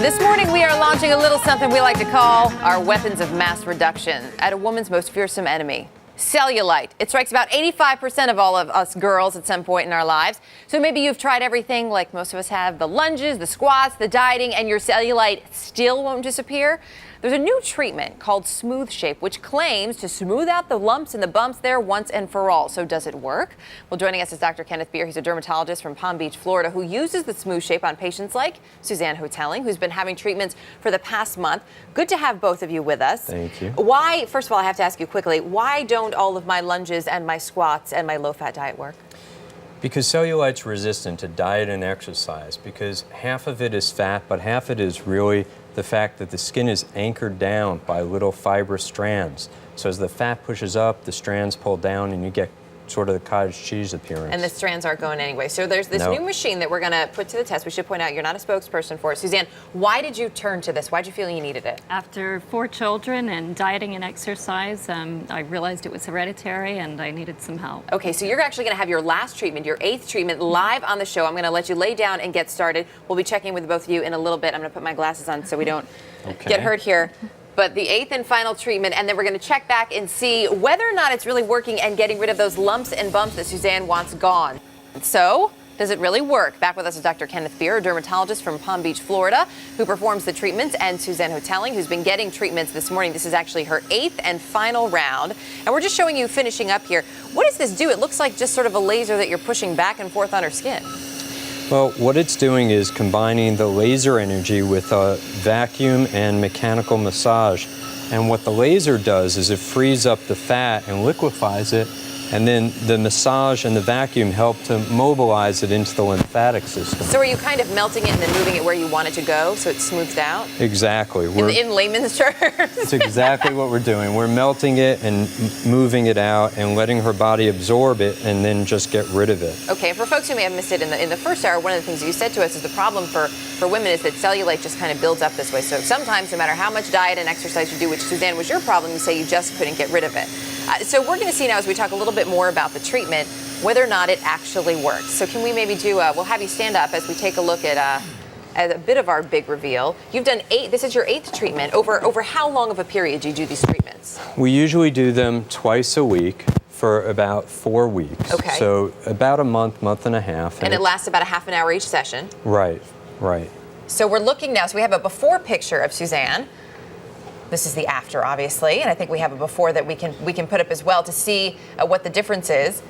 This morning, we are launching a little something we like to call our weapons of mass reduction at a woman's most fearsome enemy, cellulite. It strikes about 85% of all of us girls at some point in our lives. So maybe you've tried everything like most of us have, the lunges, the squats, the dieting, and your cellulite still won't disappear. There's a new treatment called Smooth Shape, which claims to smooth out the lumps and the bumps there once and for all. So does it work? Well, joining us is Dr. Kenneth Beer. He's a dermatologist from Palm Beach, Florida, who uses the Smooth Shape on patients like Suzanne Hotelling, who's been having treatments for the past month. Good to have both of you with us. Thank you. Why, first of all, I have to ask you quickly, why don't all of my lunges and my squats and my low-fat diet work? Because cellulite's resistant to diet and exercise, because half of it is fat, but half of it is really the fact that the skin is anchored down by little fibrous strands. So as the fat pushes up, the strands pull down and you get sort of the cottage cheese appearance. And the strands aren't going anyway. So there's this new machine that we're going to put to the test. We should point out you're not a spokesperson for it. Suzanne, why did you turn to this? Why did you feel you needed it? After 4 children and dieting and exercise, I realized it was hereditary and I needed some help. Okay, so you're actually going to have your last treatment, your 8th treatment, live on the show. I'm going to let you lay down and get started. We'll be checking with both of you in a little bit. I'm going to put my glasses on so we don't get hurt here. But the 8th and final treatment, and then we're going to check back and see whether or not it's really working and getting rid of those lumps and bumps that Suzanne wants gone. So, does it really work? Back with us is Dr. Kenneth Beer, a dermatologist from Palm Beach, Florida, who performs the treatments, and Suzanne Hotelling, who's been getting treatments this morning. This is actually her 8th and final round. And we're just showing you finishing up here. What does this do? It looks like just sort of a laser that you're pushing back and forth on her skin. Well, what it's doing is combining the laser energy with a vacuum and mechanical massage. And what the laser does is it frees up the fat and liquefies it, and then the massage and the vacuum help to mobilize it into the lymphatic system. So are you kind of melting it and then moving it where you want it to go so it smooths out? Exactly. In layman's terms? It's exactly what we're doing. We're melting it and moving it out and letting her body absorb it and then just get rid of it. Okay, for folks who may have missed it in the first hour, one of the things you said to us is the problem for women is that cellulite just kind of builds up this way. So sometimes, no matter how much diet and exercise you do, which Suzanne was your problem, you say you just couldn't get rid of it. So we're going to see now as we talk a little bit more about the treatment, whether or not it actually works. So can we maybe do, we'll have you stand up as we take a look at a bit of our big reveal. You've done 8, this is your 8th treatment. Over how long of a period do you do these treatments? We usually do them twice a week for about 4 weeks. Okay. So about a month, month and a half. And it lasts about a half an hour each session. Right, right. So we're looking now, so we have a before picture of Suzanne. This is the after, obviously, and I think we have a before that we can put up as well to see what the difference is.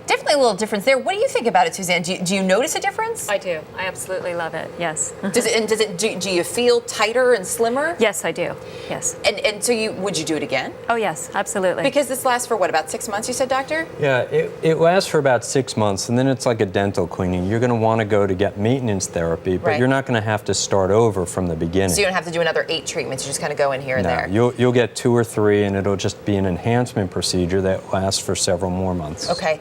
Definitely a little difference there. What do you think about it, Suzanne? Do you notice a difference? I do. I absolutely love it. Yes. Do you feel tighter and slimmer? Yes, I do. Yes. And so would you do it again? Oh, yes, absolutely. Because this lasts for what, about 6 months, you said, doctor? Yeah, it lasts for about 6 months, and then it's like a dental cleaning. You're going to want to go to get maintenance therapy, but you're not going to have to start over from the beginning. So you don't have to do another 8 treatments. You just kind of go in here and there. You'll get 2 or 3, and it'll just be an enhancement procedure that lasts for several more months. Okay.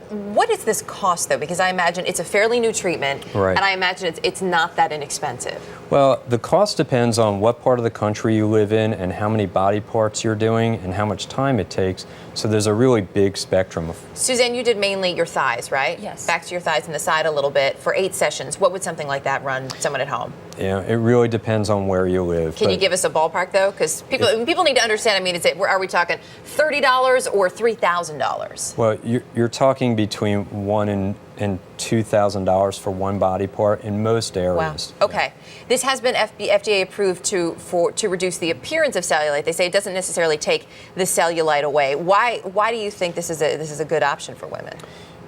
What does this cost, though? Because I imagine it's a fairly new treatment, right, and I imagine it's not that inexpensive. Well, the cost depends on what part of the country you live in and how many body parts you're doing and how much time it takes. So there's a really big spectrum of... Suzanne, you did mainly your thighs, right? Yes. Back to your thighs and the side a little bit for 8 sessions. What would something like that run someone at home? Yeah, it really depends on where you live. Can you give us a ballpark, though? Because people need to understand, I mean, are we talking $30 or $3,000? Well, you're talking between $1,000 and $2,000 for one body part in most areas. Wow. Okay. This has been FDA approved to reduce the appearance of cellulite. They say it doesn't necessarily take the cellulite away. Why do you think this is a good option for women?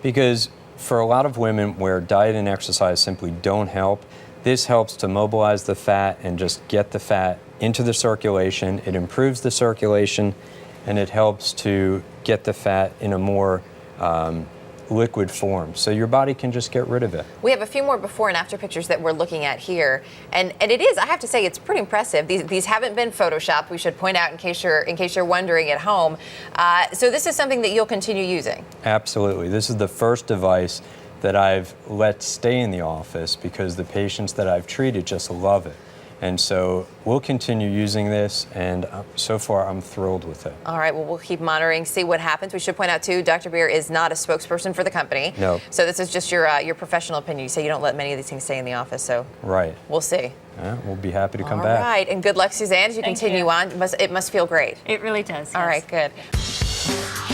Because for a lot of women where diet and exercise simply don't help, this helps to mobilize the fat and just get the fat into the circulation. It improves the circulation, and it helps to get the fat in a more liquid form, so your body can just get rid of it. We have a few more before and after pictures that we're looking at here, and it is, I have to say, it's pretty impressive. These haven't been photoshopped. We should point out in case you're wondering at home. So this is something that you'll continue using. Absolutely. This is the first device that I've let stay in the office because the patients that I've treated just love it. And so we'll continue using this, and so far I'm thrilled with it. All right, well, we'll keep monitoring, see what happens. We should point out, too, Dr. Beer is not a spokesperson for the company. No. So this is just your professional opinion. You say you don't let many of these things stay in the office, so right, we'll see. We'll be happy to come All back. right, and good luck, Suzanne, as you Thank continue you. on. It must feel great. It really does. All yes. right, good.